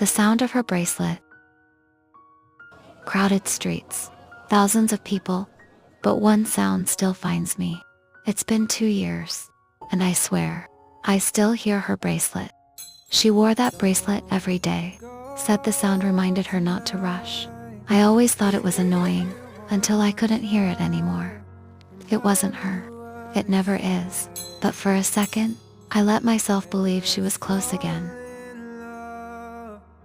The Sound of Her Bracelet. Crowded streets, thousands of people, but one sound still finds me. It's been 2 years, and I swear, I still hear her bracelet. She wore that bracelet every day, said the sound reminded her not to rush. I always thought it was annoying, until I couldn't hear it anymore. It wasn't her. It never is. But for a second, I let myself believe she was close again.